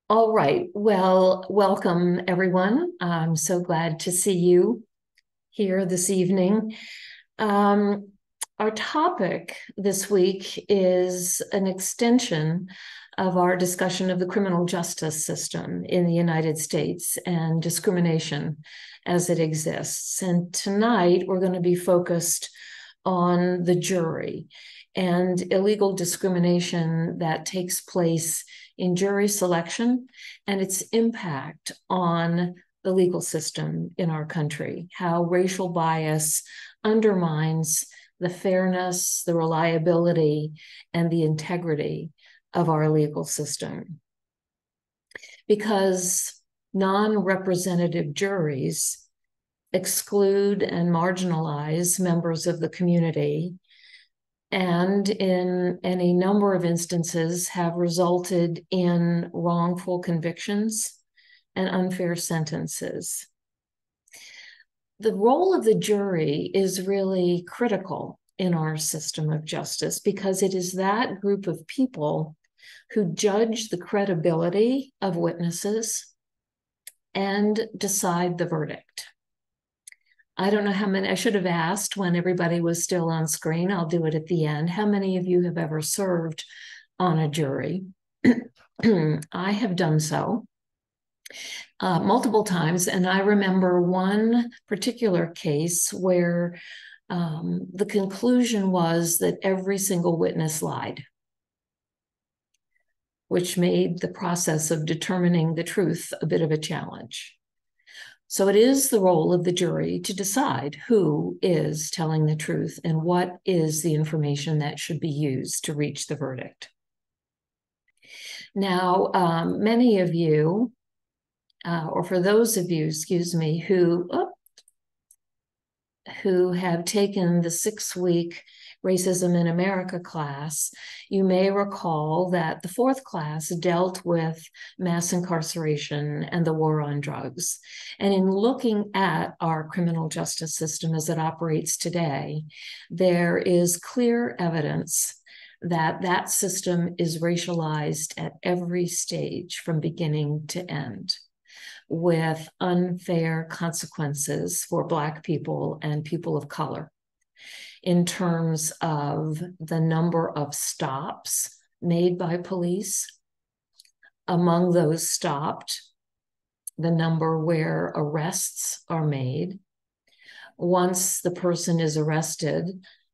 All right. Well, welcome everyone. I'm so glad to see you here this evening. Um, our topic this week is an extension of our discussion of the criminal justice system in the United States and discrimination as it exists. And tonight we're going to be focused on the jury and illegal discrimination that takes place in jury selection and its impact on the legal system in our country, how racial bias undermines the fairness, the reliability, and the integrity of our legal system. Because non-representative juries exclude and marginalize members of the community, and in any number of instances have resulted in wrongful convictions and unfair sentences. The role of the jury is really critical in our system of justice because it is that group of people who judge the credibility of witnesses and decide the verdict. I don't know how many, I should have asked when everybody was still on screen. I'll do it at the end. How many of you have ever served on a jury? I have done so multiple times. And I remember one particular case where the conclusion was that every single witness lied, which made the process of determining the truth a bit of a challenge. So it is the role of the jury to decide who is telling the truth and what is the information that should be used to reach the verdict. Now, many of you, or for those of you, excuse me, who have taken the 6-week Racism in America class, you may recall that the 4th class dealt with mass incarceration and the war on drugs. And in looking at our criminal justice system as it operates today, there is clear evidence that that system is racialized at every stage from beginning to end, with unfair consequences for Black people and people of color in terms of the number of stops made by police. Among those stopped, the number where arrests are made. Once the person is arrested,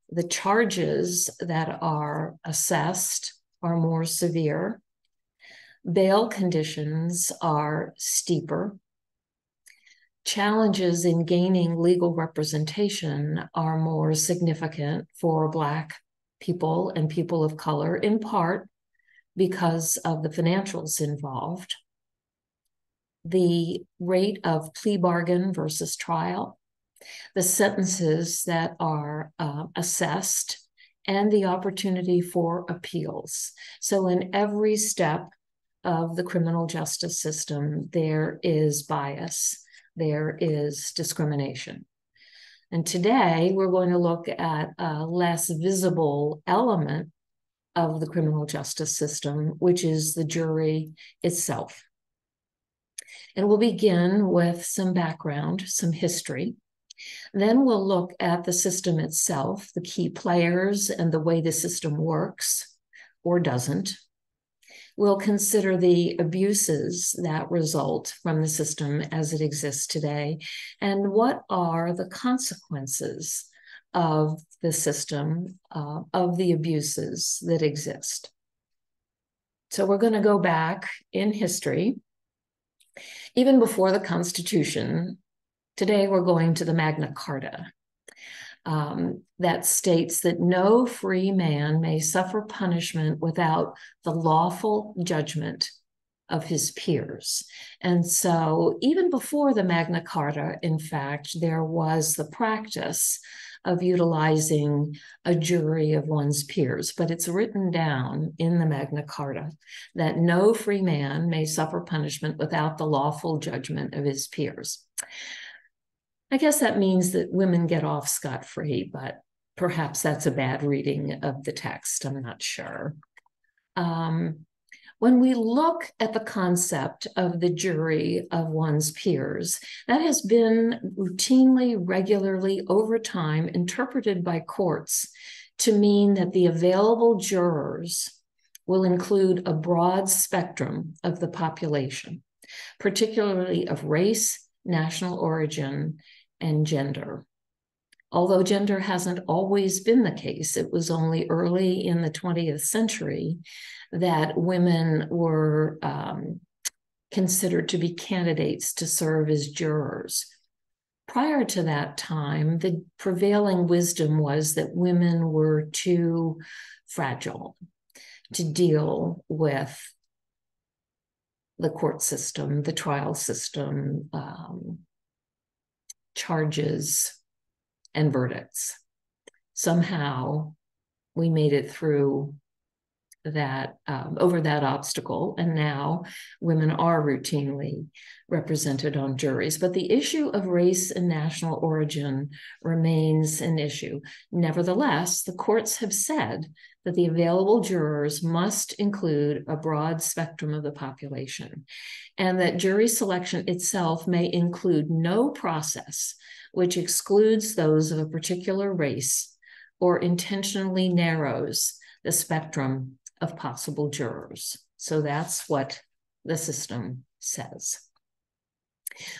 the charges that are assessed are more severe. Bail conditions are steeper. Challenges in gaining legal representation are more significant for Black people and people of color, in part because of the financials involved. The rate of plea bargain versus trial, the sentences that are assessed, and the opportunity for appeals. So in every step of the criminal justice system, there is bias. There is discrimination. And today we're going to look at a less visible element of the criminal justice system, which is the jury itself. And we'll begin with some background, some history. Then we'll look at the system itself, the key players, and the way the system works or doesn't. We'll consider the abuses that result from the system as it exists today, and what are the consequences of the system, of the abuses that exist. So we're going to go back in history, even before the Constitution. Today we're going to the Magna Carta. That states that no free man may suffer punishment without the lawful judgment of his peers. And so even before the Magna Carta, in fact, there was the practice of utilizing a jury of one's peers, but it's written down in the Magna Carta that no free man may suffer punishment without the lawful judgment of his peers. I guess that means that women get off scot-free, but perhaps that's a bad reading of the text. I'm not sure. When we look at the concept of the jury of one's peers, that has been routinely, regularly, over time interpreted by courts to mean that the available jurors will include a broad spectrum of the population, particularly of race, national origin, and gender. Although gender hasn't always been the case, it was only early in the 20th century that women were considered to be candidates to serve as jurors. Prior to that time, the prevailing wisdom was that women were too fragile to deal with the court system, the trial system, charges, and verdicts. Somehow we made it through that, over that obstacle, and now women are routinely represented on juries. But the issue of race and national origin remains an issue. Nevertheless, the courts have said that the available jurors must include a broad spectrum of the population, and that jury selection itself may include no process which excludes those of a particular race or intentionally narrows the spectrum of possible jurors. So that's what the system says.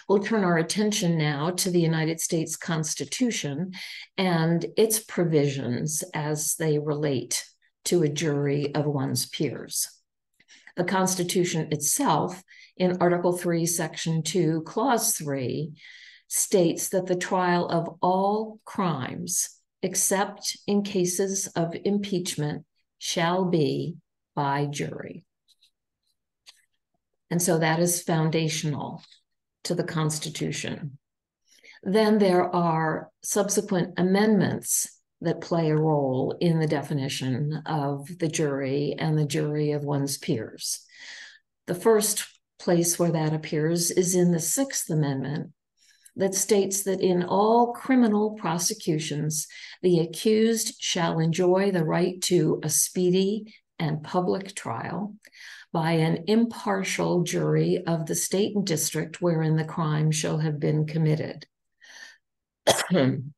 We'll turn our attention now to the United States Constitution and its provisions as they relate to a jury of one's peers. The Constitution itself, in Article 3, Section 2, Clause 3, states that the trial of all crimes, except in cases of impeachment, shall be by jury. And so that is foundational to the Constitution. Then there are subsequent amendments that play a role in the definition of the jury and the jury of one's peers. The first place where that appears is in the Sixth Amendment, that states that in all criminal prosecutions, the accused shall enjoy the right to a speedy and public trial by an impartial jury of the state and district wherein the crime shall have been committed. And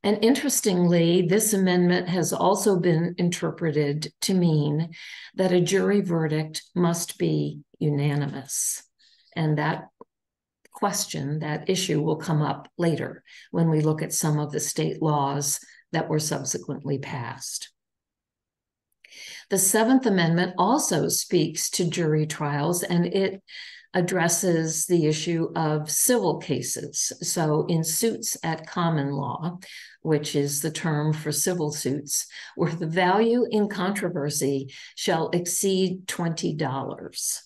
interestingly, this amendment has also been interpreted to mean that a jury verdict must be unanimous. And that question, that issue, will come up later when we look at some of the state laws that were subsequently passed. The Seventh Amendment also speaks to jury trials, and it addresses the issue of civil cases. So in suits at common law, which is the term for civil suits, where the value in controversy shall exceed $20,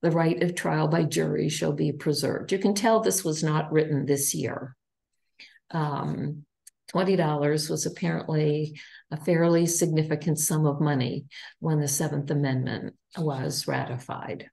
the right of trial by jury shall be preserved. You can tell this was not written this year. $20 was apparently a fairly significant sum of money when the Seventh Amendment was ratified.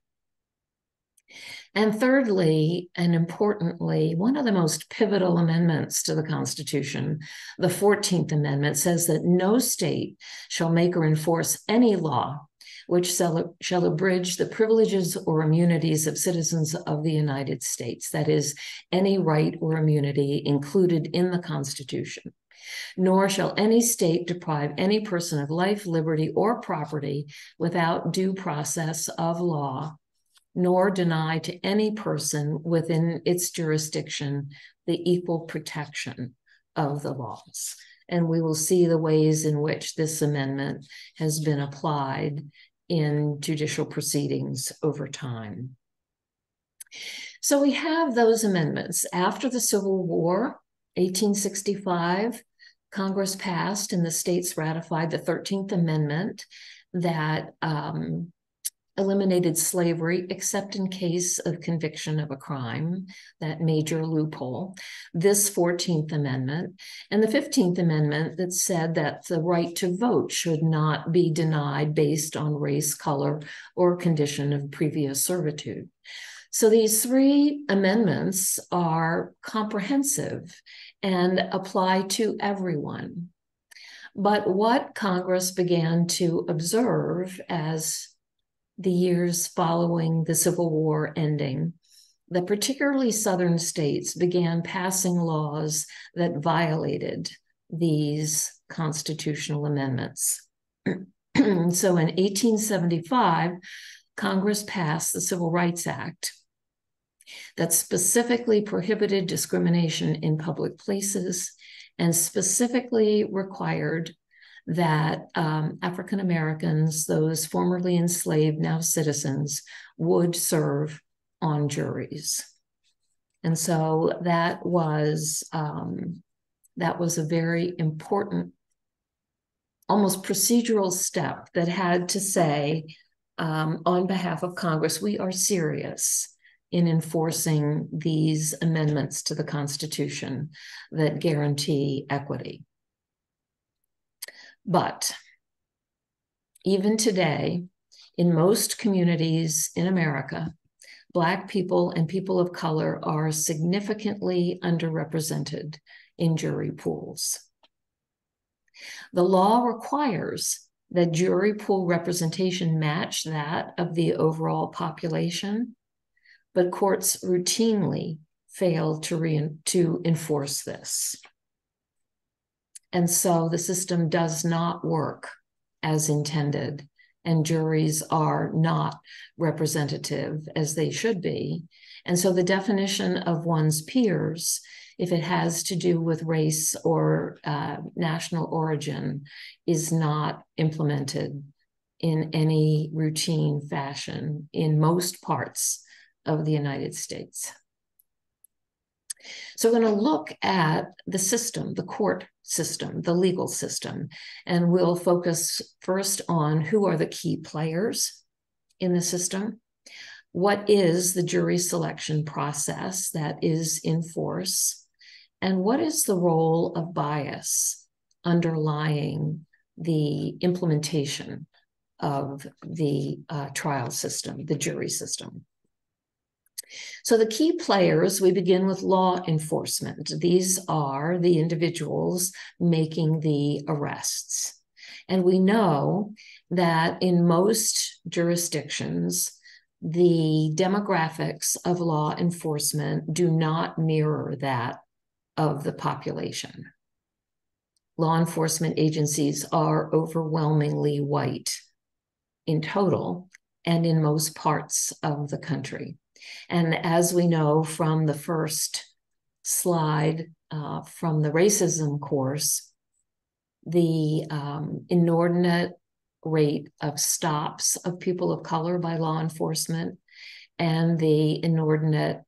And thirdly, and importantly, one of the most pivotal amendments to the Constitution, the 14th Amendment, says that no state shall make or enforce any law which shall abridge the privileges or immunities of citizens of the United States, that is, any right or immunity included in the Constitution. Nor shall any state deprive any person of life, liberty, or property without due process of law, nor deny to any person within its jurisdiction the equal protection of the laws. And we will see the ways in which this amendment has been applied in judicial proceedings over time. So we have those amendments. After the Civil War, 1865, Congress passed and the states ratified the 13th Amendment that eliminated slavery except in case of conviction of a crime, that major loophole. This 14th Amendment and the 15th Amendment that said that the right to vote should not be denied based on race, color, or condition of previous servitude. So these three amendments are comprehensive and apply to everyone. But what Congress began to observe as the years following the Civil War ending, that particularly Southern states began passing laws that violated these constitutional amendments. So in 1875, Congress passed the Civil Rights Act that specifically prohibited discrimination in public places and specifically required that African Americans, those formerly enslaved, now citizens, would serve on juries. And so that was a very important, almost procedural step that had to say, on behalf of Congress, we are serious in enforcing these amendments to the Constitution that guarantee equity. But even today, in most communities in America, Black people and people of color are significantly underrepresented in jury pools. The law requires that jury pool representation match that of the overall population, but courts routinely fail to enforce this. And so the system does not work as intended, and juries are not representative as they should be. And so the definition of one's peers, if it has to do with race or national origin, is not implemented in any routine fashion in most parts of the United States. So we're going to look at the system, the court system, the legal system, and we'll focus first on who are the key players in the system. What is the jury selection process that is in force? And what is the role of bias underlying the implementation of the trial system, the jury system? So the key players, we begin with law enforcement. These are the individuals making the arrests. And we know that in most jurisdictions, the demographics of law enforcement do not mirror that of the population. Law enforcement agencies are overwhelmingly white in total and in most parts of the country. And as we know from the first slide from the racism course, the inordinate rate of stops of people of color by law enforcement and the inordinate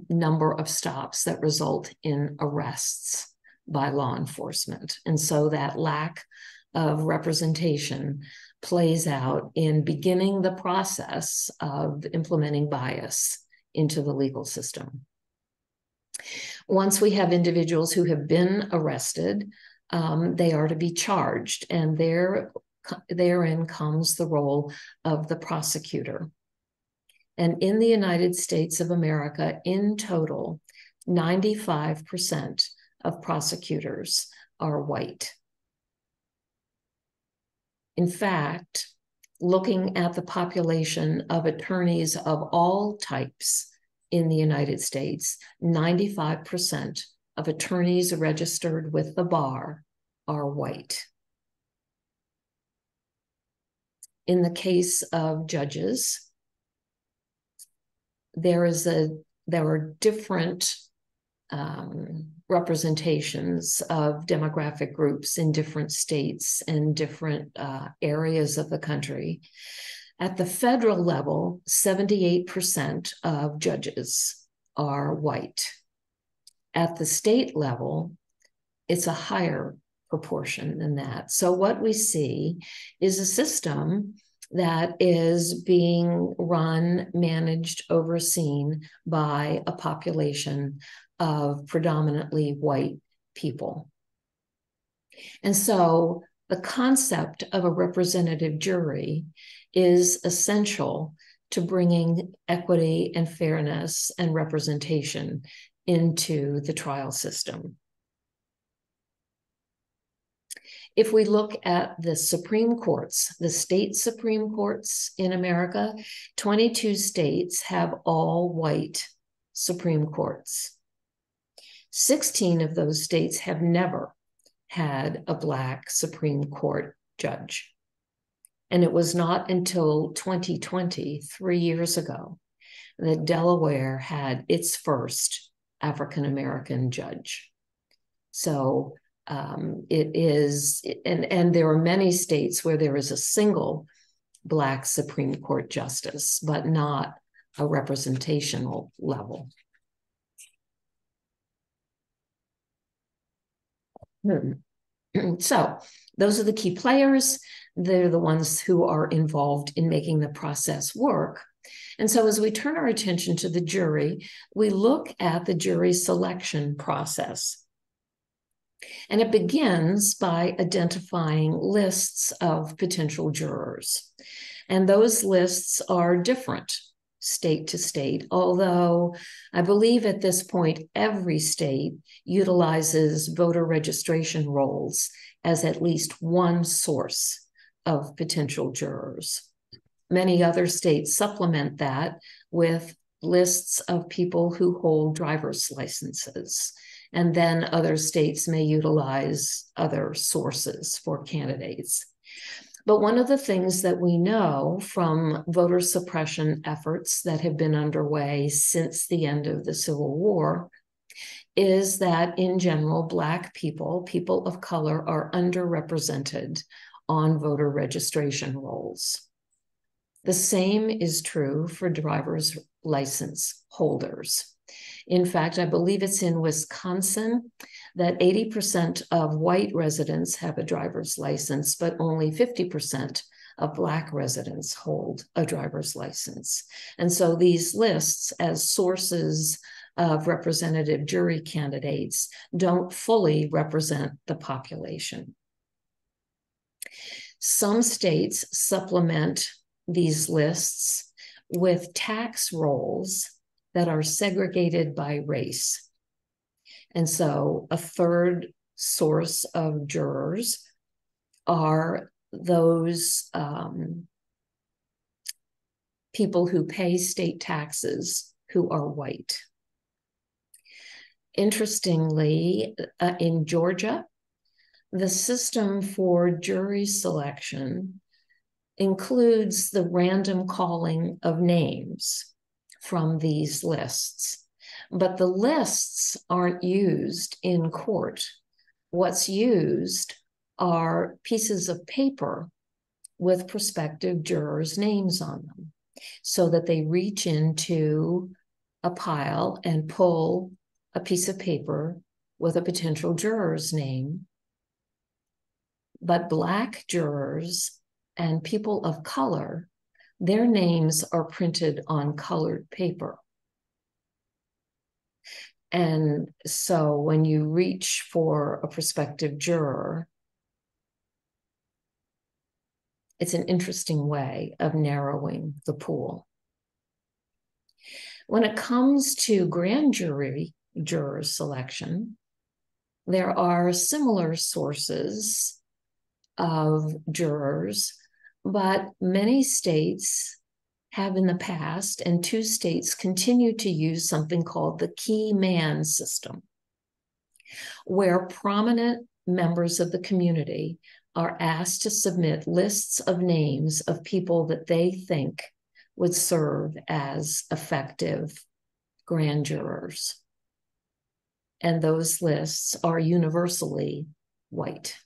number of stops that result in arrests by law enforcement. And so that lack of representation plays out in beginning the process of implementing bias into the legal system. Once we have individuals who have been arrested, they are to be charged, and therein comes the role of the prosecutor. And in the United States of America, in total, 95% of prosecutors are white. In fact, looking at the population of attorneys of all types in the United States, 95% of attorneys registered with the bar are white. In the case of judges, there are different representations of demographic groups in different states and different areas of the country. At the federal level, 78% of judges are white. At the state level, it's a higher proportion than that. So what we see is a system that is being run, managed, overseen by a population of predominantly white people. And so the concept of a representative jury is essential to bringing equity and fairness and representation into the trial system. If we look at the Supreme Courts, the state Supreme Courts in America, 22 states have all white Supreme Courts. 16 of those states have never had a Black Supreme Court judge. And it was not until 2020, 3 years ago, that Delaware had its first African-American judge. So it is, and there are many states where there is a single Black Supreme Court justice, but not a representational level. So those are the key players. They're the ones who are involved in making the process work. And so as we turn our attention to the jury, we look at the jury selection process. And it begins by identifying lists of potential jurors. And those lists are different state to state, although I believe at this point, every state utilizes voter registration rolls as at least one source of potential jurors. Many other states supplement that with lists of people who hold driver's licenses. And then other states may utilize other sources for candidates. But one of the things that we know from voter suppression efforts that have been underway since the end of the Civil War is that in general, Black people, people of color, are underrepresented on voter registration rolls. The same is true for driver's license holders. In fact, I believe it's in Wisconsin that 80% of white residents have a driver's license, but only 50% of Black residents hold a driver's license. And so these lists as sources of representative jury candidates don't fully represent the population. Some states supplement these lists with tax rolls that are segregated by race. And so a third source of jurors are those people who pay state taxes who are white. Interestingly, in Georgia, the system for jury selection includes the random calling of names from these lists. But the lists aren't used in court. What's used are pieces of paper with prospective jurors' names on them, so that they reach into a pile and pull a piece of paper with a potential juror's name. But Black jurors and people of color, their names are printed on colored paper. And so when you reach for a prospective juror, it's an interesting way of narrowing the pool. When it comes to grand jury juror selection, there are similar sources of jurors, but many states have in the past, and 2 states continue to use something called the key man system, where prominent members of the community are asked to submit lists of names of people that they think would serve as effective grand jurors. And those lists are universally white.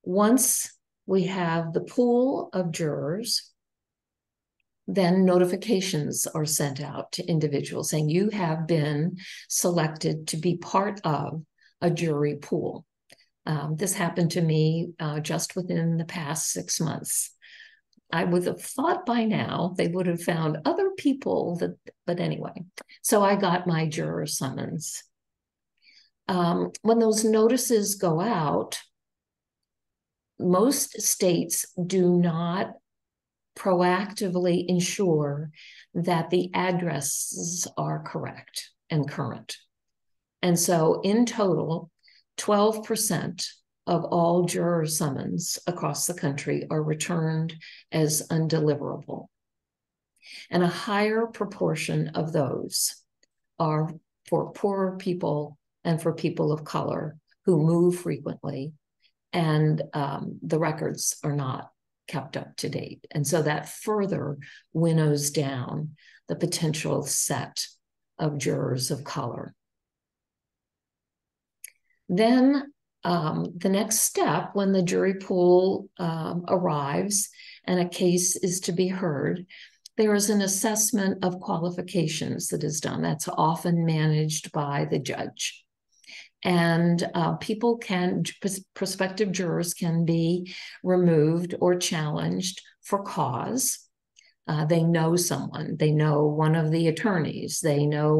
Once we have the pool of jurors, then notifications are sent out to individuals saying you have been selected to be part of a jury pool. This happened to me just within the past 6 months. I would have thought by now they would have found other people but anyway. So I got my juror summons. When those notices go out, most states do not proactively ensure that the addresses are correct and current. And so in total, 12% of all juror summons across the country are returned as undeliverable. And a higher proportion of those are for poorer people and for people of color who move frequently, and the records are not kept up to date. And so that further winnows down the potential set of jurors of color. Then the next step, when the jury pool arrives and a case is to be heard, there is an assessment of qualifications that is done. That's often managed by the judge. And prospective jurors can be removed or challenged for cause. They know someone, they know one of the attorneys, they know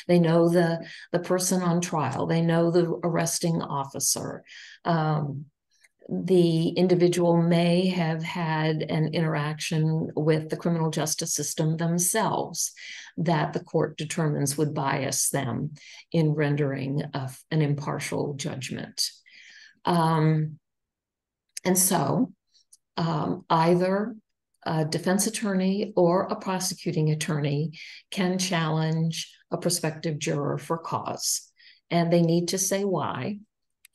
the person on trial, they know the arresting officer. The individual may have had an interaction with the criminal justice system themselves that the court determines would bias them in rendering an impartial judgment. And so either a defense attorney or a prosecuting attorney can challenge a prospective juror for cause, and they need to say why.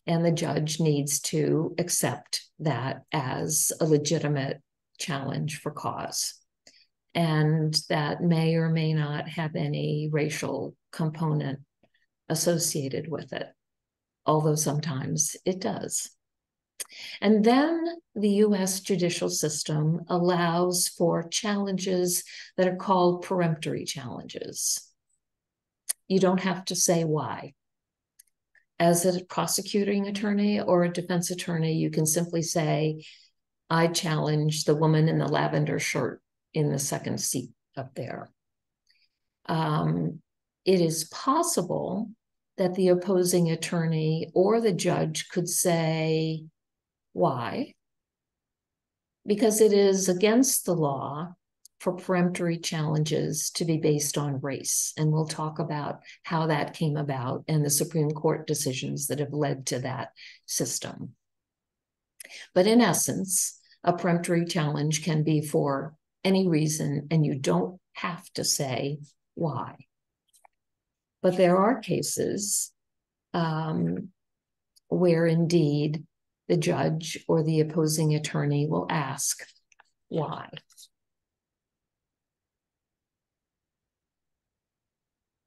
And the judge needs to accept that as a legitimate challenge for cause. And that may or may not have any racial component associated with it, although sometimes it does. And then the US judicial system allows for challenges that are called peremptory challenges. You don't have to say why. As a prosecuting attorney or a defense attorney, you can simply say, I challenge the woman in the lavender shirt in the second seat up there. It is possible that the opposing attorney or the judge could say, why? Because it is against the law for peremptory challenges to be based on race. And we'll talk about how that came about and the Supreme Court decisions that have led to that system. But in essence, a peremptory challenge can be for any reason, and you don't have to say why. But there are cases where indeed the judge or the opposing attorney will ask why.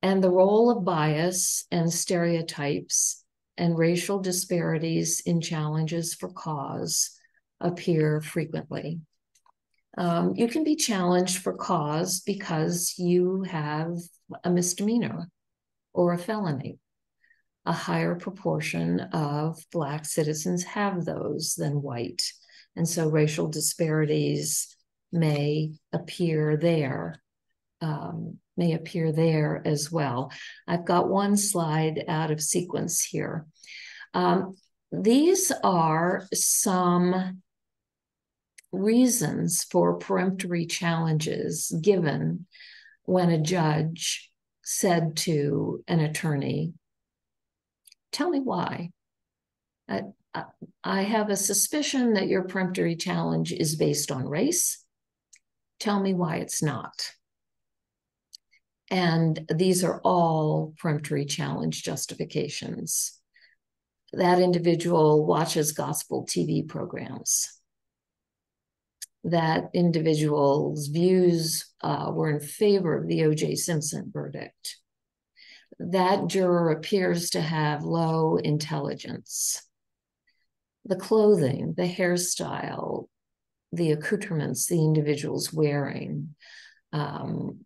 And the role of bias and stereotypes and racial disparities in challenges for cause appear frequently. You can be challenged for cause because you have a misdemeanor or a felony. A higher proportion of Black citizens have those than white. And so racial disparities may appear there as well. I've got one slide out of sequence here. These are some reasons for peremptory challenges given when a judge said to an attorney, tell me why. I have a suspicion that your peremptory challenge is based on race. Tell me why it's not. And these are all peremptory challenge justifications. That individual watches gospel TV programs. That individual's views were in favor of the O.J. Simpson verdict. That juror appears to have low intelligence. The clothing, the hairstyle, the accoutrements the individual's wearing, I'm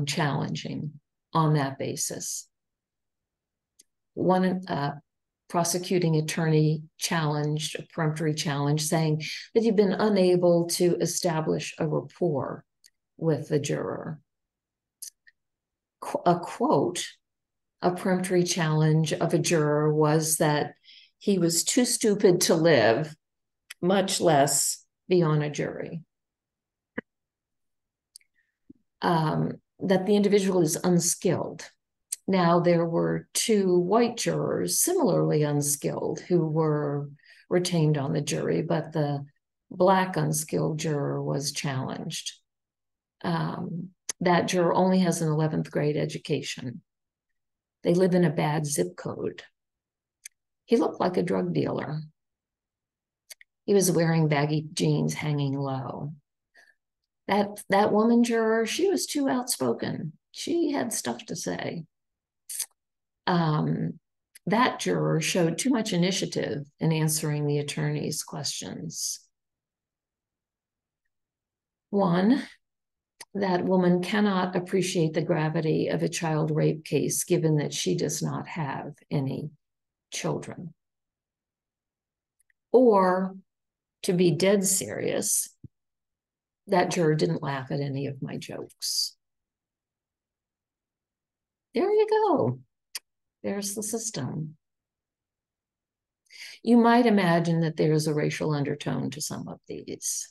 challenging on that basis. One prosecuting attorney challenged a peremptory challenge saying that you've been unable to establish a rapport with the juror. A quote, a peremptory challenge of a juror was that he was too stupid to live, much less be on a jury. That the individual is unskilled Now, there were two white jurors, similarly unskilled, who were retained on the jury, but the Black unskilled juror was challenged. That juror only has an 11th grade education. They live in a bad zip code. He looked like a drug dealer. He was wearing baggy jeans hanging low. That woman juror, she was too outspoken. She had stuff to say. That juror showed too much initiative in answering the attorney's questions. One, that woman cannot appreciate the gravity of a child rape case, given that she does not have any children. Or, to be dead serious, that juror didn't laugh at any of my jokes. There you go. There's the system. You might imagine that there's a racial undertone to some of these.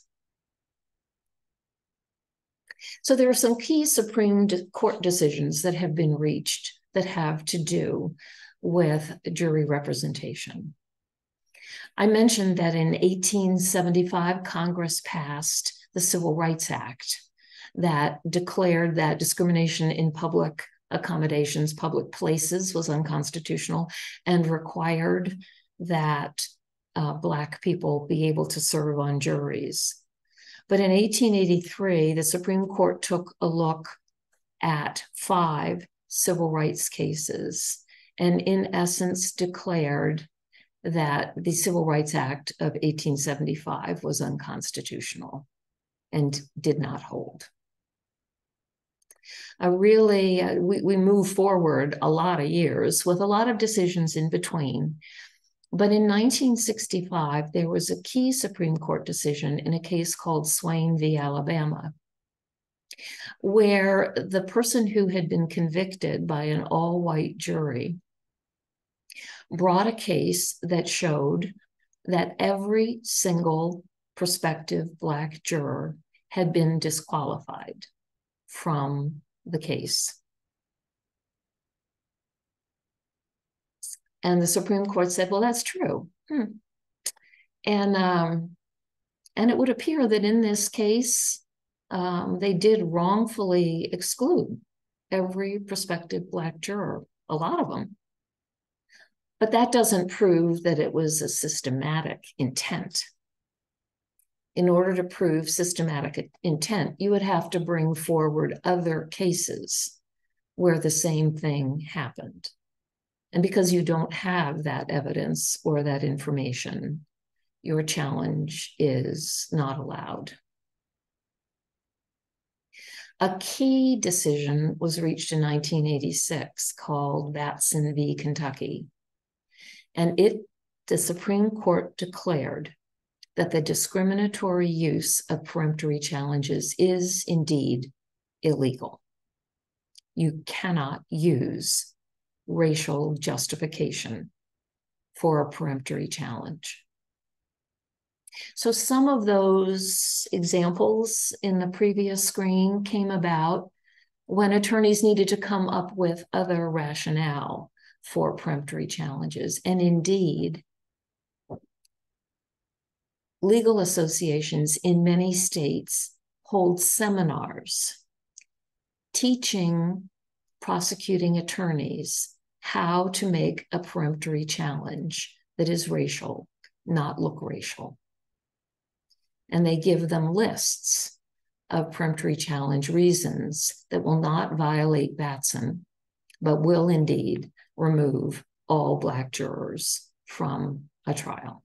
So there are some key Supreme Court decisions that have been reached that have to do with jury representation. I mentioned that in 1875, Congress passed the Civil Rights Act that declared that discrimination in public accommodations, public places, was unconstitutional and required that Black people be able to serve on juries. But in 1883, the Supreme Court took a look at 5 civil rights cases and in essence declared that the Civil Rights Act of 1875 was unconstitutional and did not hold. We move forward a lot of years with a lot of decisions in between. But in 1965, there was a key Supreme Court decision in a case called Swain v. Alabama, where the person who had been convicted by an all-white jury brought a case that showed that every single prospective Black juror had been disqualified from the case. And the Supreme Court said, well, that's true. And it would appear that in this case, they did wrongfully exclude every prospective Black juror, a lot of them. But that doesn't prove that it was a systematic intent. In order to prove systematic intent, you would have to bring forward other cases where the same thing happened. And because you don't have that evidence or that information, your challenge is not allowed. A key decision was reached in 1986 called Batson v. Kentucky. And the Supreme Court declared that the discriminatory use of peremptory challenges is indeed illegal. You cannot use racial justification for a peremptory challenge. So some of those examples in the previous screen came about when attorneys needed to come up with other rationale for peremptory challenges. And indeed, legal associations in many states hold seminars teaching prosecuting attorneys how to make a peremptory challenge that is racial, not look racial. And they give them lists of peremptory challenge reasons that will not violate Batson, but will indeed remove all Black jurors from a trial.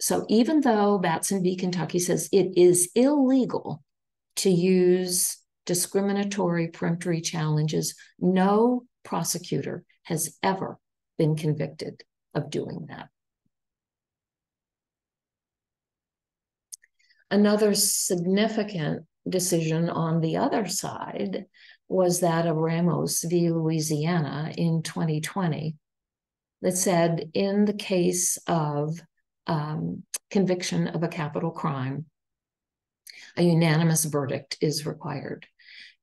So even though Batson v. Kentucky says it is illegal to use discriminatory peremptory challenges, no prosecutor has ever been convicted of doing that. Another significant decision on the other side was that of Ramos v. Louisiana in 2020 that said in the case of conviction of a capital crime, A unanimous verdict is required.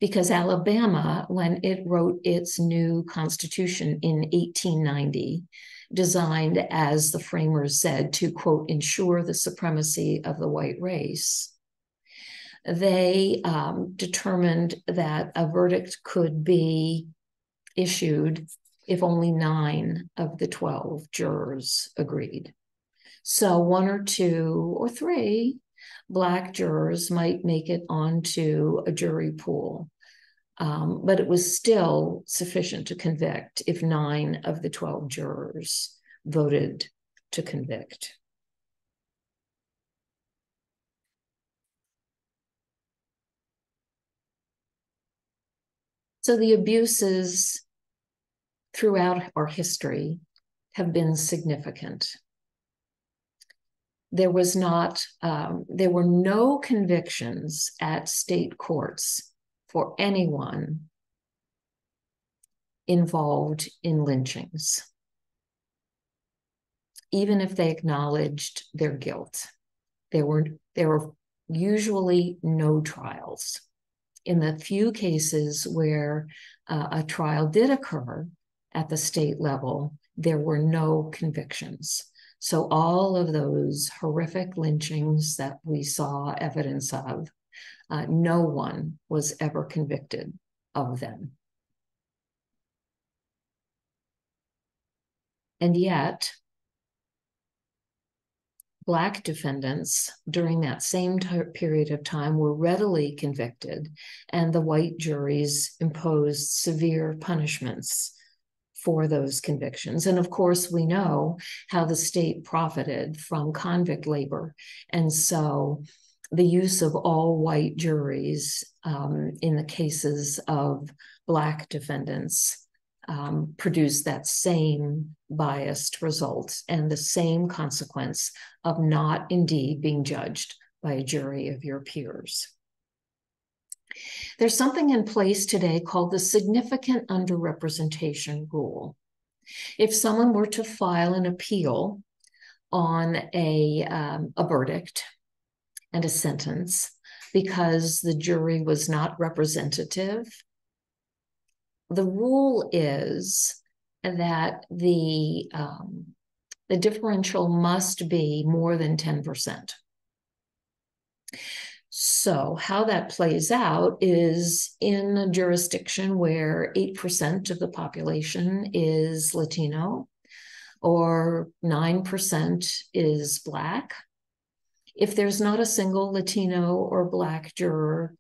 Because Alabama, when it wrote its new constitution in 1890, designed, as the framers said, to, quote, ensure the supremacy of the white race, they determined that a verdict could be issued if only 9 of the 12 jurors agreed. So 1 or 2 or 3 Black jurors might make it onto a jury pool, but it was still sufficient to convict if 9 of the 12 jurors voted to convict. So the abuses throughout our history have been significant. There were no convictions at state courts for anyone involved in lynchings, even if they acknowledged their guilt. There were usually no trials. In the few cases where a trial did occur at the state level, there were no convictions. So all of those horrific lynchings that we saw evidence of, no one was ever convicted of them. And yet, Black defendants during that same period of time were readily convicted, and the white juries imposed severe punishments for those convictions. And of course, we know how the state profited from convict labor. And so the use of all white juries in the cases of Black defendants produced that same biased result and the same consequence of not indeed being judged by a jury of your peers. There's something in place today called the significant underrepresentation rule. If someone were to file an appeal on a verdict and a sentence because the jury was not representative, the rule is that the differential must be more than 10%. So how that plays out is in a jurisdiction where 8% of the population is Latino or 9% is Black. If there's not a single Latino or Black juror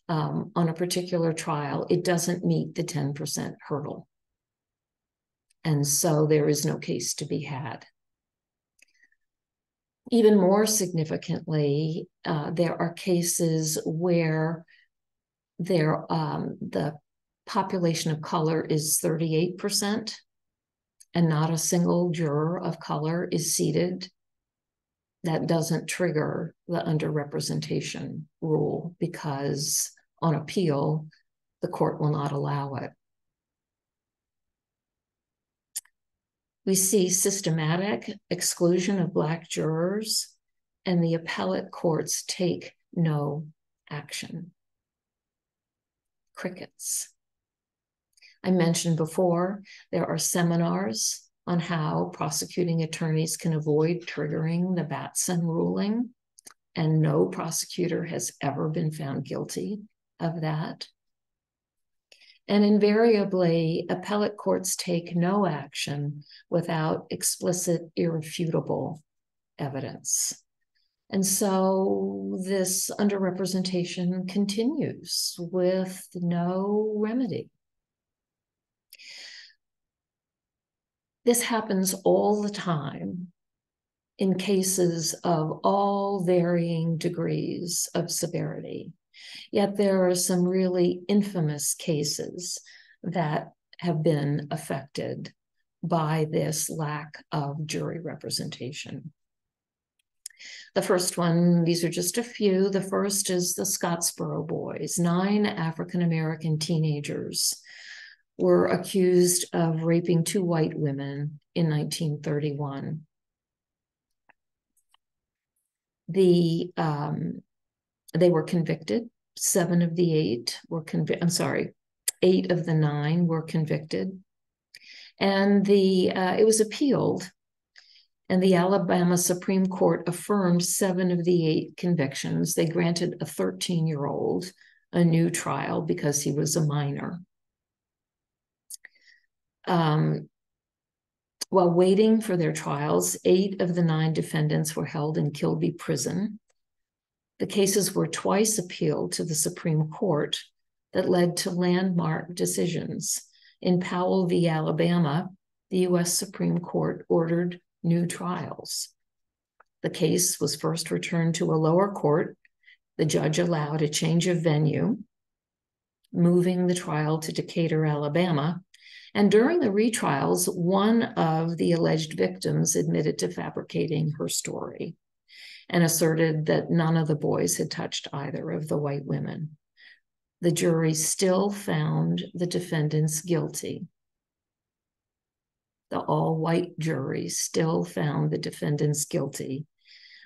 on a particular trial, it doesn't meet the 10% hurdle. And so there is no case to be had. Even more significantly, there are cases where the population of color is 38% and not a single juror of color is seated. That doesn't trigger the underrepresentation rule because on appeal, the court will not allow it. We see systematic exclusion of Black jurors, and the appellate courts take no action. Crickets. I mentioned before, there are seminars on how prosecuting attorneys can avoid triggering the Batson ruling, and no prosecutor has ever been found guilty of that. And invariably, appellate courts take no action without explicit, irrefutable evidence. And so this underrepresentation continues with no remedy. This happens all the time in cases of all varying degrees of severity. Yet there are some really infamous cases that have been affected by this lack of jury representation. The first one, these are just a few. The first is the Scottsboro boys. 9 African-American teenagers were accused of raping 2 white women in 1931. The They were convicted. 7 of the 8 were convicted. I'm sorry, 8 of the 9 were convicted. And it was appealed, and the Alabama Supreme Court affirmed 7 of the 8 convictions. They granted a 13-year-old a new trial because he was a minor. While waiting for their trials, 8 of the 9 defendants were held in Kilby Prison. The cases were twice appealed to the Supreme Court that led to landmark decisions. In Powell v. Alabama, the U.S. Supreme Court ordered new trials. The case was first returned to a lower court. The judge allowed a change of venue, moving the trial to Decatur, Alabama. And during the retrials, one of the alleged victims admitted to fabricating her story and asserted that none of the boys had touched either of the white women. The jury still found the defendants guilty. The all-white jury still found the defendants guilty,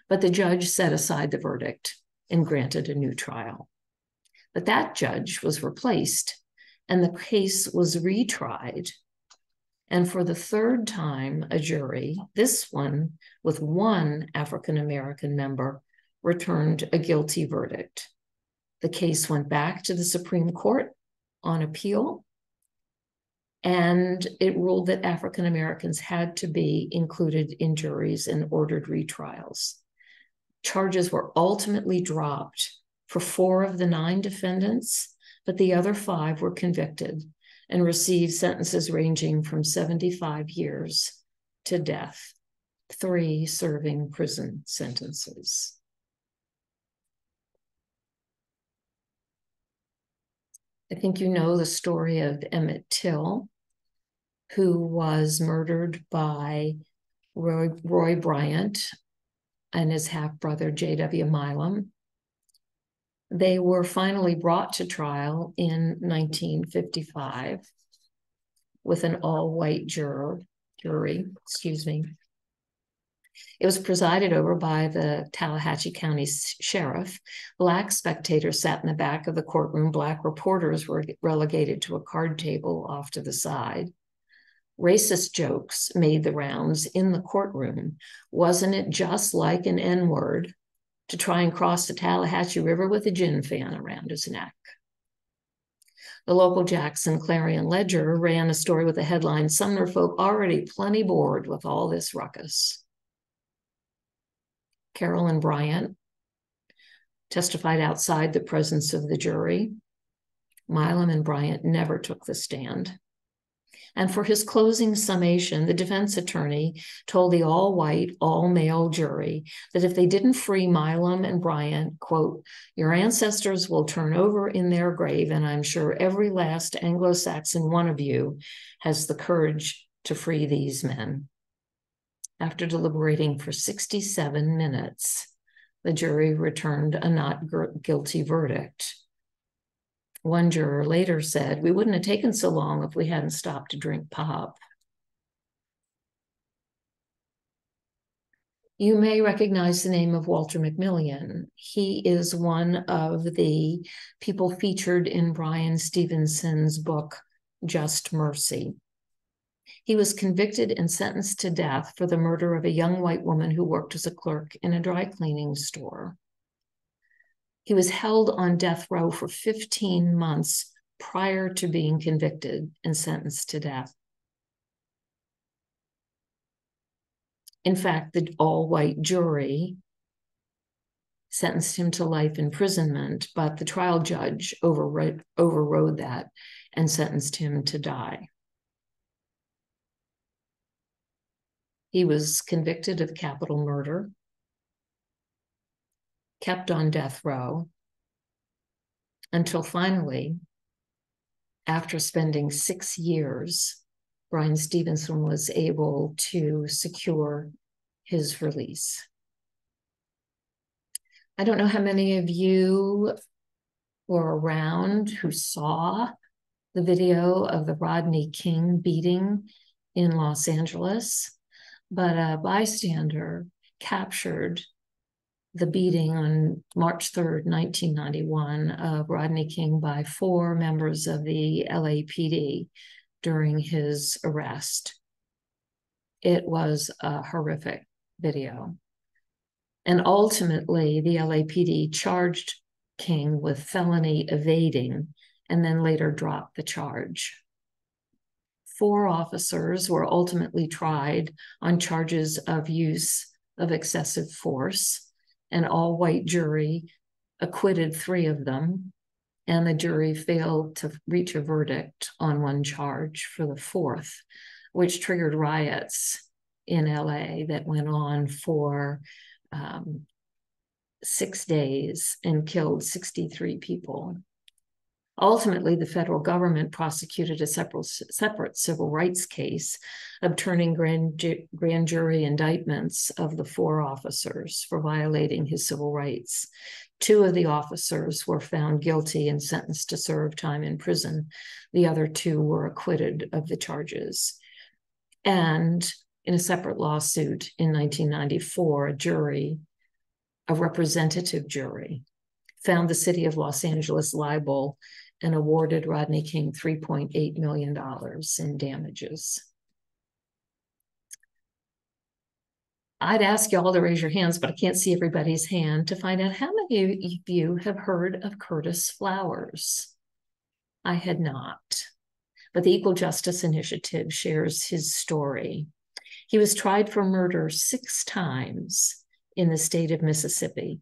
but the judge set aside the verdict and granted a new trial. But that judge was replaced, and the case was retried. And for the 3rd time, a jury, this one with 1 African-American member, returned a guilty verdict. The case went back to the Supreme Court on appeal, and it ruled that African-Americans had to be included in juries and ordered retrials. Charges were ultimately dropped for 4 of the 9 defendants, but the other 5 were convicted and received sentences ranging from 75 years to death, 3 serving prison sentences. I think you know the story of Emmett Till, who was murdered by Roy Bryant and his half-brother, J.W. Milam. They were finally brought to trial in 1955 with an all-white jury. It was presided over by the Tallahatchie County Sheriff. Black spectators sat in the back of the courtroom. Black reporters were relegated to a card table off to the side. Racist jokes made the rounds in the courtroom. Wasn't it just like an N-word to try and cross the Tallahatchie River with a gin fan around his neck? The local Jackson Clarion Ledger ran a story with the headline, "Sumner folk already plenty bored with all this ruckus." Carolyn Bryant testified outside the presence of the jury. Milam and Bryant never took the stand. And for his closing summation, the defense attorney told the all-white, all-male jury that if they didn't free Milam and Bryant, quote, "your ancestors will turn over in their grave, and I'm sure every last Anglo-Saxon one of you has the courage to free these men." After deliberating for 67 minutes, the jury returned a not guilty verdict. One juror later said, "We wouldn't have taken so long if we hadn't stopped to drink pop." You may recognize the name of Walter McMillian. He is one of the people featured in Brian Stevenson's book, Just Mercy. He was convicted and sentenced to death for the murder of a young white woman who worked as a clerk in a dry cleaning store. He was held on death row for 15 months prior to being convicted and sentenced to death. In fact, the all-white jury sentenced him to life imprisonment, but the trial judge overrode that and sentenced him to die. He was convicted of capital murder, kept on death row, until finally, after spending 6 years, Brian Stevenson was able to secure his release. I don't know how many of you were around who saw the video of the Rodney King beating in Los Angeles, but a bystander captured the beating on March 3rd, 1991, of Rodney King by 4 members of the LAPD during his arrest. It was a horrific video. And ultimately, the LAPD charged King with felony evading and then later dropped the charge. 4 officers were ultimately tried on charges of use of excessive force. An all-white jury acquitted 3 of them, and the jury failed to reach a verdict on 1 charge for the 4th, which triggered riots in LA that went on for 6 days and killed 63 people. Ultimately, the federal government prosecuted a separate civil rights case, overturning grand jury indictments of the 4 officers for violating his civil rights. 2 of the officers were found guilty and sentenced to serve time in prison. The other 2 were acquitted of the charges. And in a separate lawsuit in 1994, a representative jury, found the city of Los Angeles liable and awarded Rodney King $3.8 million in damages. I'd ask you all to raise your hands, but I can't see everybody's hand, to find out how many of you have heard of Curtis Flowers. I had not, but the Equal Justice Initiative shares his story. He was tried for murder 6 times in the state of Mississippi.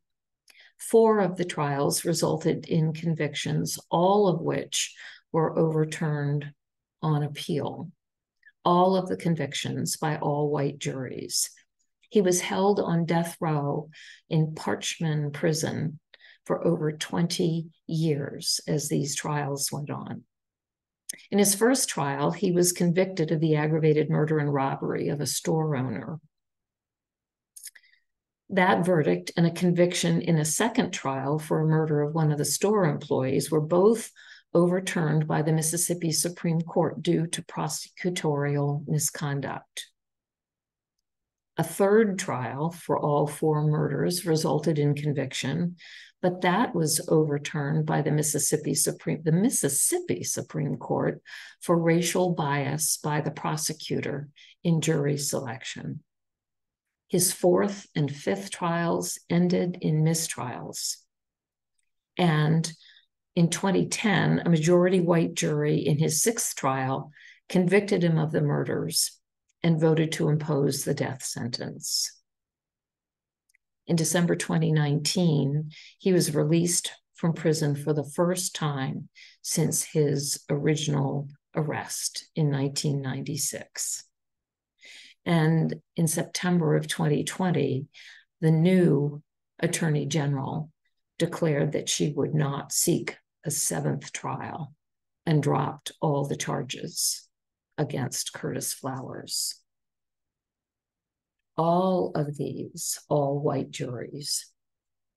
4 of the trials resulted in convictions, all of which were overturned on appeal. All of the convictions by all-white juries. He was held on death row in Parchman Prison for over 20 years as these trials went on. In his first trial, he was convicted of the aggravated murder and robbery of a store owner. That verdict and a conviction in a second trial for a murder of one of the store employees were both overturned by the Mississippi Supreme Court due to prosecutorial misconduct. A third trial for all 4 murders resulted in conviction, but that was overturned by the Mississippi Supreme Court for racial bias by the prosecutor in jury selection. His 4th and 5th trials ended in mistrials. And in 2010, a majority white jury in his 6th trial convicted him of the murders and voted to impose the death sentence. In December 2019, he was released from prison for the first time since his original arrest in 1996. And in September of 2020, the new Attorney General declared that she would not seek a 7th trial and dropped all the charges against Curtis Flowers. All of these all-white juries.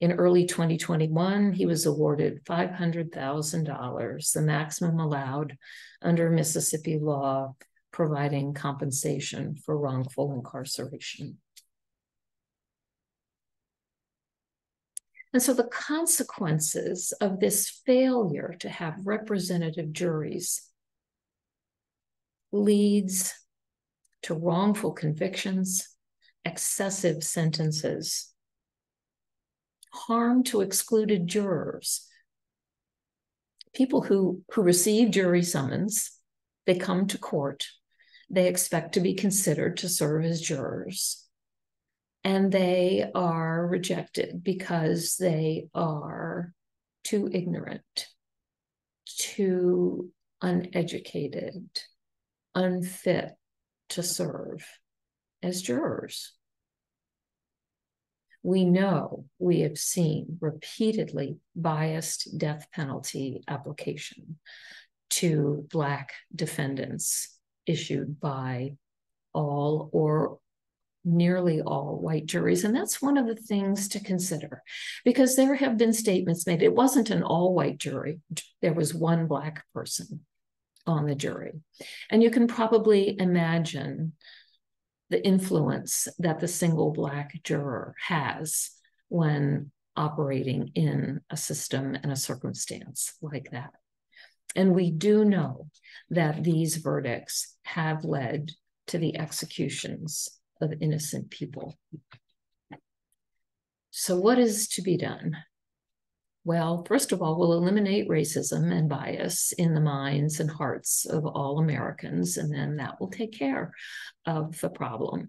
In early 2021, he was awarded $500,000, the maximum allowed under Mississippi law, providing compensation for wrongful incarceration. And so the consequences of this failure to have representative juries leads to wrongful convictions, excessive sentences, harm to excluded jurors, people who receive jury summons, they come to court, they expect to be considered to serve as jurors, and they are rejected because they are too ignorant, too uneducated, unfit to serve as jurors. We know, we have seen repeatedly biased death penalty application to Black defendants issued by all or nearly all white juries. And that's one of the things to consider, because there have been statements made. It wasn't an all-white jury. There was 1 Black person on the jury. And you can probably imagine the influence that the single Black juror has when operating in a system and a circumstance like that. And we do know that these verdicts have led to the executions of innocent people. So what is to be done? Well, first of all, we'll eliminate racism and bias in the minds and hearts of all Americans, and then that will take care of the problem.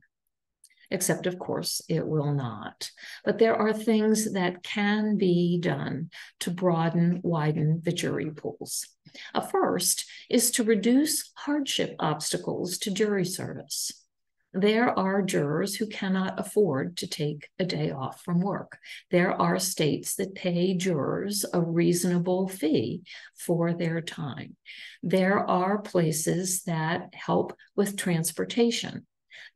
Except, of course, it will not. But there are things that can be done to widen the jury pools. A first is to reduce hardship obstacles to jury service. There are jurors who cannot afford to take a day off from work. There are states that pay jurors a reasonable fee for their time. There are places that help with transportation,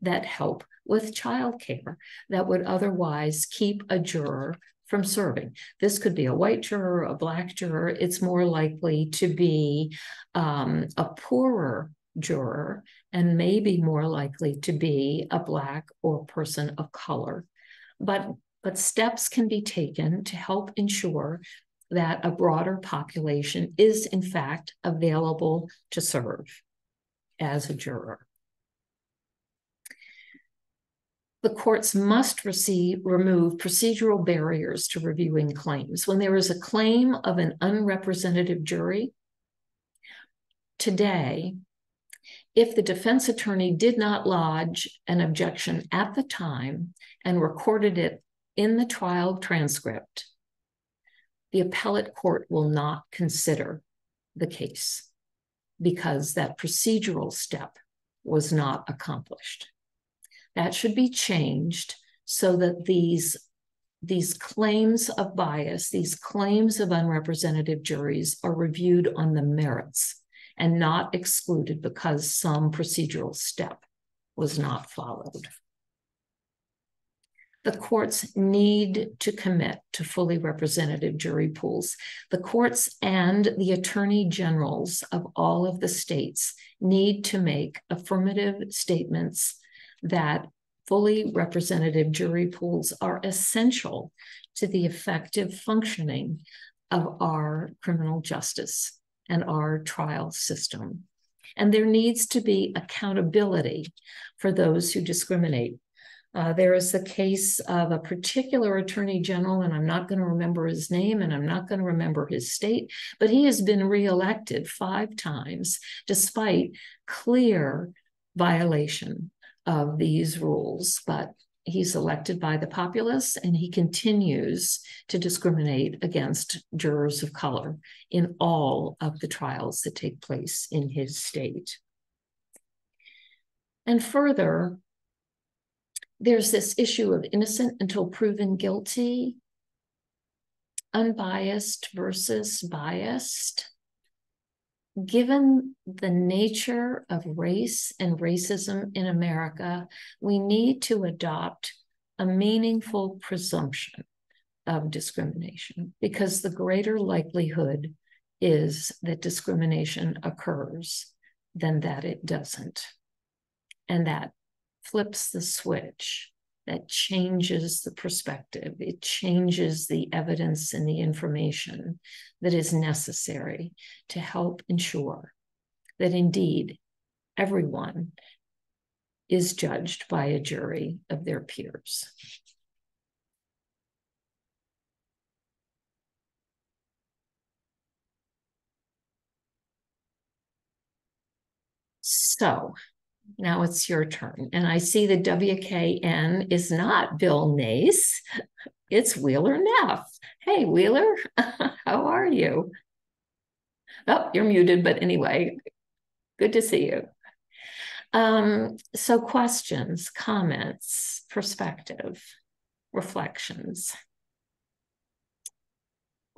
that help with childcare, that would otherwise keep a juror from serving. This could be a white juror, a black juror. It's more likely to be a poorer juror, and maybe more likely to be a black or person of color. But steps can be taken to help ensure that a broader population is in fact available to serve as a juror. The courts must remove procedural barriers to reviewing claims. When there is a claim of an unrepresentative jury, today, if the defense attorney did not lodge an objection at the time and recorded it in the trial transcript, the appellate court will not consider the case because that procedural step was not accomplished. That should be changed so that these claims of bias, these claims of unrepresentative juries are reviewed on the merits and not excluded because some procedural step was not followed. The courts need to commit to fully representative jury pools. The courts and the attorney generals of all of the states need to make affirmative statements that fully representative jury pools are essential to the effective functioning of our criminal justice and our trial system. And there needs to be accountability for those who discriminate. There is the case of a particular attorney general, and I'm not going to remember his name and I'm not going to remember his state, but he has been reelected 5 times despite clear violation of these rules. But he's elected by the populace and he continues to discriminate against jurors of color in all of the trials that take place in his state. And further, there's this issue of innocent until proven guilty, unbiased versus biased. Given the nature of race and racism in America, we need to adopt a meaningful presumption of discrimination because the greater likelihood is that discrimination occurs than that it doesn't. And that flips the switch, that changes the perspective. It changes the evidence and the information that is necessary to help ensure that indeed everyone is judged by a jury of their peers. So now it's your turn. And I see the WKN is not Bill Nace, it's Wheeler Neff. Hey, Wheeler, how are you? Oh, you're muted, but anyway, good to see you. So questions, comments, perspective, reflections.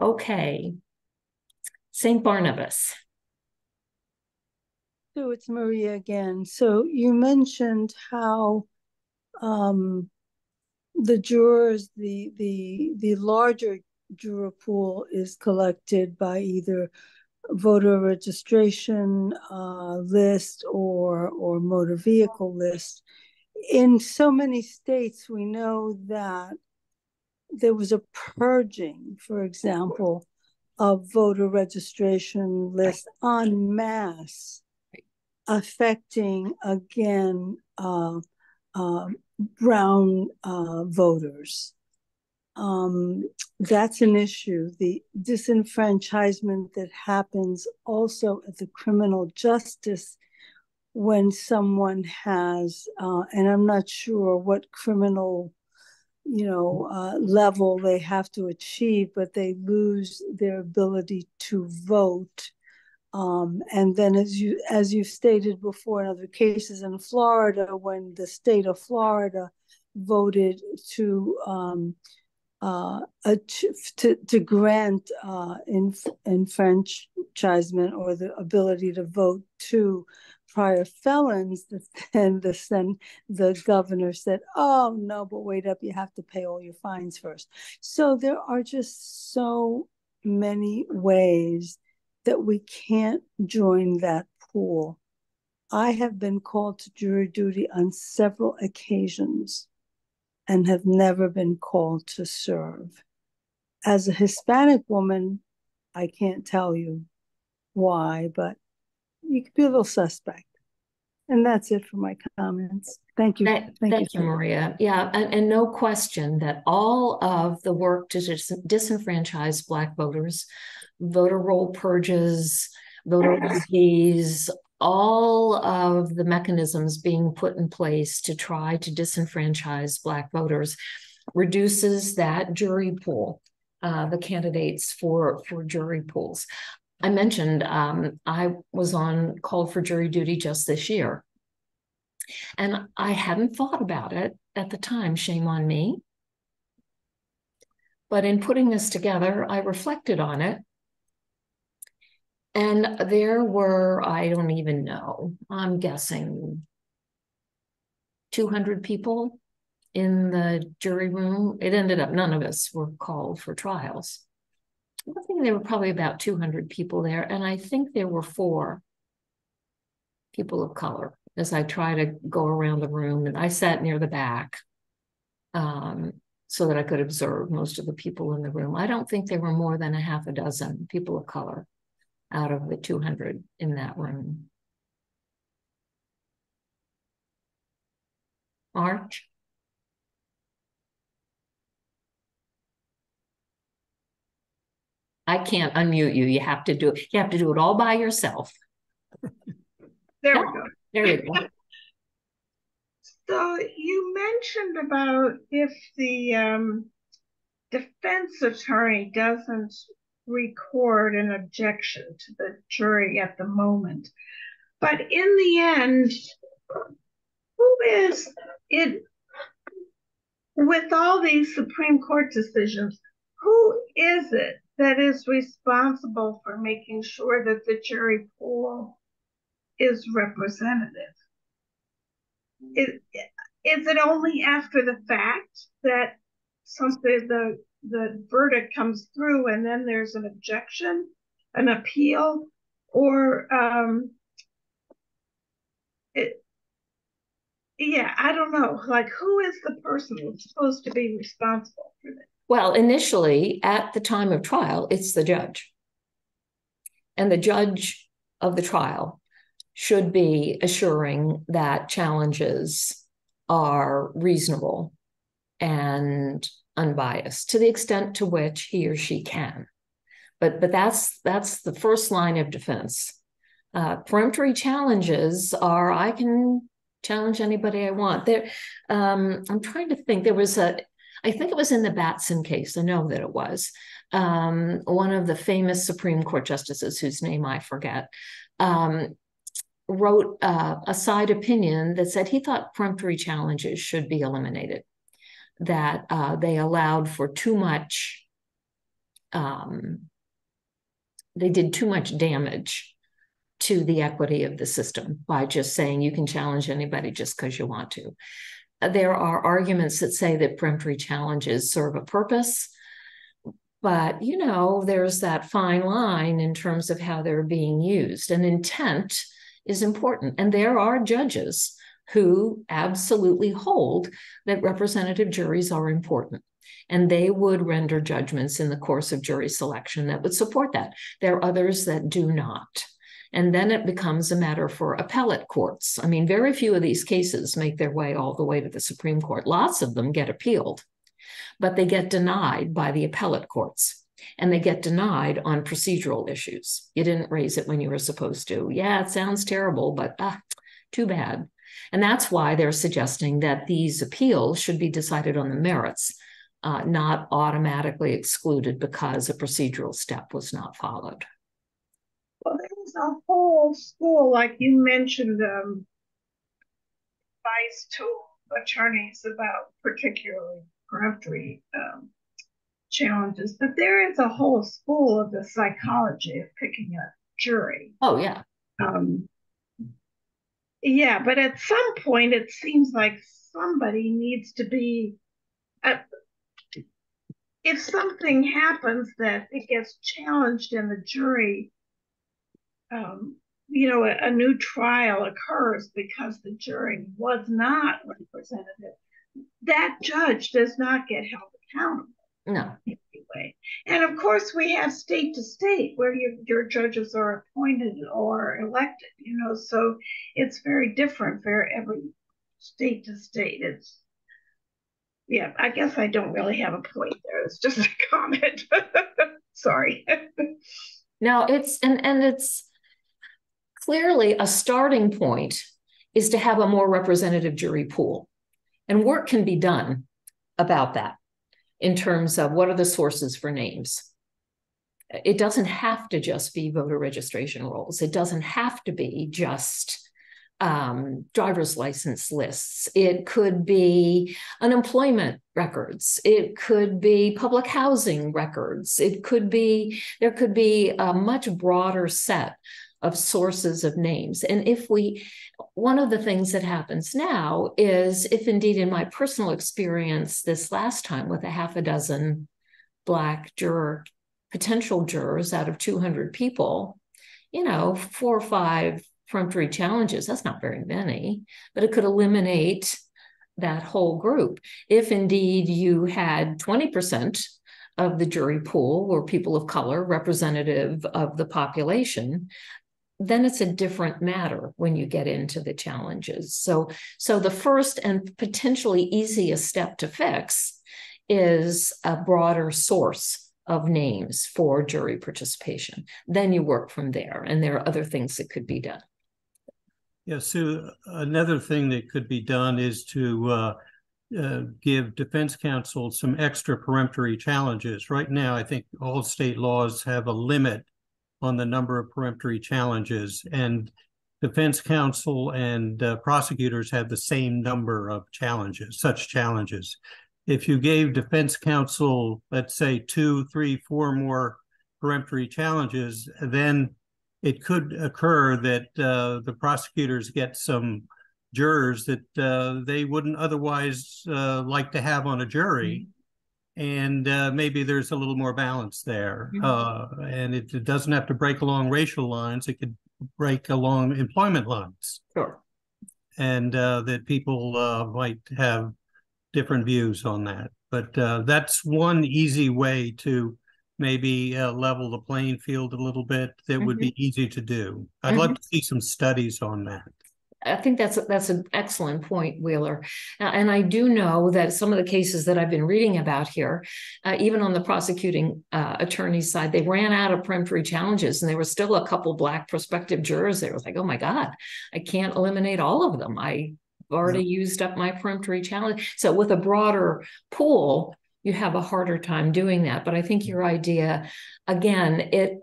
Okay, St. Barnabas. So it's Maria again. So you mentioned how the jurors, the larger juror pool is collected by either voter registration list or motor vehicle list. In so many states, we know that there was a purging, for example, of voter registration lists en masse, affecting, again, brown voters. That's an issue. The disenfranchisement that happens also at the criminal justice when someone has, and I'm not sure what criminal, level they have to achieve, but they lose their ability to vote. And then, as you stated before in other cases in Florida, when the state of Florida voted to grant enfranchisement or the ability to vote to prior felons, then the governor said, "Oh no, but wait up, you have to pay all your fines first." So there are just so many ways that we can't join that pool. I have been called to jury duty on several occasions and have never been called to serve. As a Hispanic woman, I can't tell you why, but you could be a little suspect. And that's it for my comments. Thank you. Thank you, Maria. Yeah, and no question that all of the work to disenfranchise Black voters, voter roll purges, voter IDs, all of the mechanisms being put in place to try to disenfranchise Black voters reduces that jury pool, the candidates for jury pools. I mentioned I was on call for jury duty just this year. And I hadn't thought about it at the time, shame on me. But in putting this together, I reflected on it. And there were, I don't even know, I'm guessing 200 people in the jury room. It ended up, none of us were called for trials. I think there were probably about 200 people there. And I think there were 4 people of color as I try to go around the room. And I sat near the back so that I could observe most of the people in the room. I don't think there were more than a half a dozen people of color out of the 200 in that room. March? I can't unmute you. You have to do it. You have to do it all by yourself. There we go. There you go. So you mentioned about if the defense attorney doesn't record an objection to the jury at the moment, but in the end, who is it? With all these Supreme Court decisions, who is it that is responsible for making sure that the jury pool is representative? Is it only after the fact that the verdict comes through and then there's an objection, an appeal, or I don't know. Like, who is the person who's supposed to be responsible for this? Well, initially, at the time of trial, it's the judge. And the judge of the trial should be assuring that challenges are reasonable and unbiased to the extent to which he or she can. But that's the first line of defense. Peremptory challenges are, I can challenge anybody I want. I'm trying to think. I think it was in the Batson case. I know that it was. One of the famous Supreme Court justices, whose name I forget, wrote a side opinion that said he thought peremptory challenges should be eliminated, that they allowed for too much, they did too much damage to the equity of the system by just saying you can challenge anybody just because you want to. There are arguments that say that peremptory challenges serve a purpose, but there's that fine line in terms of how they're being used, and intent is important. And there are judges who absolutely hold that representative juries are important. and they would render judgments in the course of jury selection that would support that. There are others that do not. And then it becomes a matter for appellate courts. I mean, very few of these cases make their way all the way to the Supreme Court. Lots of them get appealed, but they get denied by the appellate courts. And they get denied on procedural issues. You didn't raise it when you were supposed to. Yeah, it sounds terrible, but too bad. And that's why they're suggesting that these appeals should be decided on the merits, not automatically excluded because a procedural step was not followed. Well, there's a whole school, like you mentioned, advice to attorneys about particularly peremptory challenges, but there is a whole school of the psychology of picking a jury. Oh, yeah. Yeah, but at some point, it seems like somebody needs to be, if something happens that it gets challenged in the jury, a new trial occurs because the jury was not representative, that judge does not get held accountable. No. Anyway. And of course, we have state to state where your judges are appointed or elected, so it's very different for every state to state. Yeah, I guess I don't really have a point there. It's just a comment. Sorry. No, it's clearly a starting point is to have a more representative jury pool. And work can be done about that in terms of what are the sources for names. It doesn't have to just be voter registration rolls. It doesn't have to be just driver's license lists. It could be unemployment records. It could be public housing records. There could be a much broader set of sources of names. And one of the things that happens now is, if indeed in my personal experience this last time with a half a dozen Black potential jurors out of 200 people, 4 or 5 peremptory challenges, that's not very many, but it could eliminate that whole group. If indeed you had 20% of the jury pool were people of color, representative of the population, then it's a different matter when you get into the challenges. So the first and potentially easiest step to fix is a broader source of names for jury participation. Then you work from there, and there are other things that could be done. Yeah, Sue, another thing that could be done is to give defense counsel some extra peremptory challenges. Right now, I think all state laws have a limit on the number of peremptory challenges, and defense counsel and prosecutors have the same number of such challenges. If you gave defense counsel, let's say 2, 3, 4 more peremptory challenges, then it could occur that the prosecutors get some jurors that they wouldn't otherwise like to have on a jury. And maybe there's a little more balance there. And it doesn't have to break along racial lines. It could break along employment lines. Sure. And that people might have different views on that. But that's one easy way to maybe level the playing field a little bit that would be easy to do. I'd love to see some studies on that. I think that's an excellent point, Wheeler. And I do know that some of the cases that I've been reading about here, even on the prosecuting attorney side, they ran out of peremptory challenges, and there were still a couple Black prospective jurors there. It was like, oh my God, I can't eliminate all of them. I've already used up my peremptory challenge. So with a broader pool, you have a harder time doing that. But I think your idea, again, it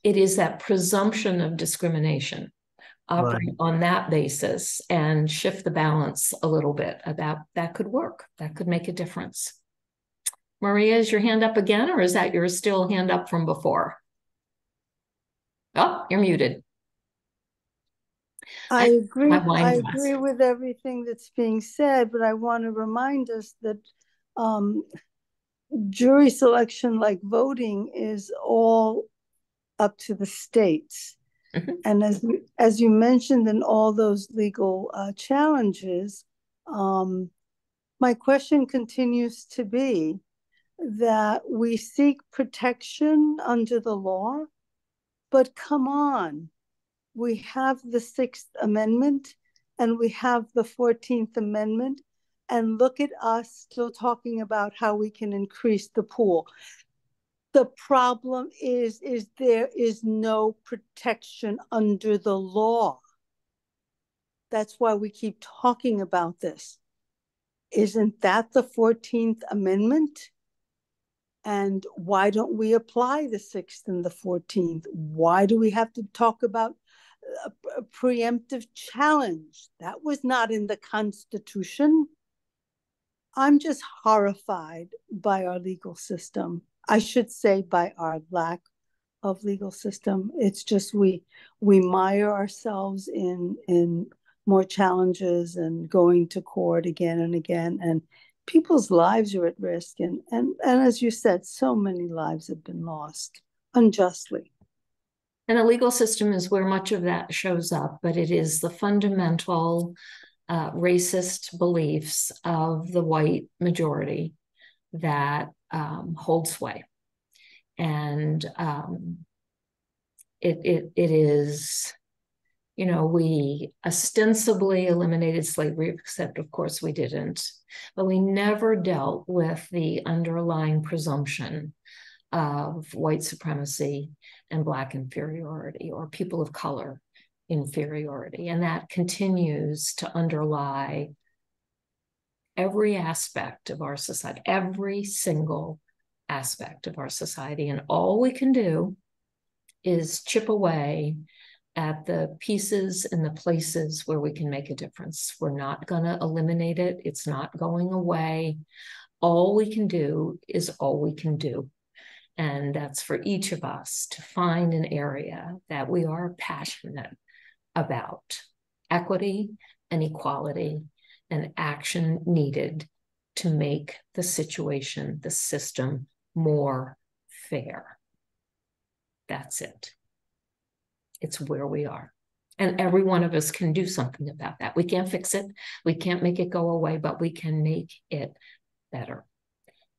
is that presumption of discrimination. Operate on that basis and shift the balance a little bit. That could work. That could make a difference. Maria, is your hand up again, or is that your still hand up from before? Oh, you're muted. I agree with everything that's being said, but I want to remind us that jury selection, like voting, is all up to the states. And as you mentioned in all those legal challenges, my question continues to be, that we seek protection under the law, but come on, we have the 6th Amendment and we have the 14th Amendment, and look at us still talking about how we can increase the pool. The problem is there is no protection under the law. That's why we keep talking about this. Isn't that the 14th Amendment? And why don't we apply the 6th and the 14th? Why do we have to talk about a preemptive challenge? That was not in the Constitution. I'm just horrified by our legal system. I should say by our lack of legal system. It's just we mire ourselves in more challenges and going to court again and again, and people's lives are at risk. And as you said, so many lives have been lost unjustly. And the legal system is where much of that shows up, but it is the fundamental racist beliefs of the white majority that hold sway. And it is, you know, we ostensibly eliminated slavery, except of course we didn't, but we never dealt with the underlying presumption of white supremacy and Black inferiority, or people of color inferiority. And that continues to underlie every aspect of our society, every single aspect of our society. And all we can do is chip away at the pieces and the places where we can make a difference. We're not going to eliminate it. It's not going away. All we can do is all we can do. And that's for each of us to find an area that we are passionate about: equity and equality, and action needed to make the situation, the system, more fair. That's it. It's where we are. And every one of us can do something about that. We can't fix it. We can't make it go away, but we can make it better.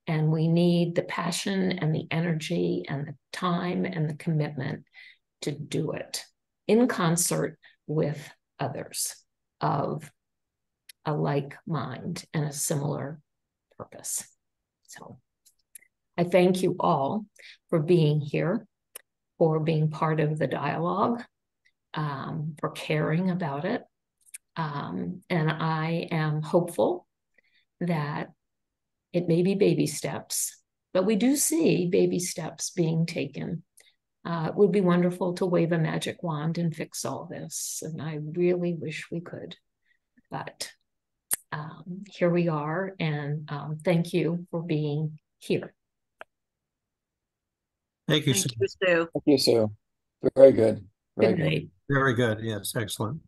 And we need the passion and the energy and the time and the commitment to do it in concert with others of a like mind and a similar purpose. So I thank you all for being here, for being part of the dialogue, for caring about it. And I am hopeful that it may be baby steps, but we do see baby steps being taken. It would be wonderful to wave a magic wand and fix all this. And I really wish we could, but here we are. And thank you for being here. Thank you, Thank Sue. you, Sue. Thank you, Sue. Very good. Very Good night. Very good. Yes, excellent.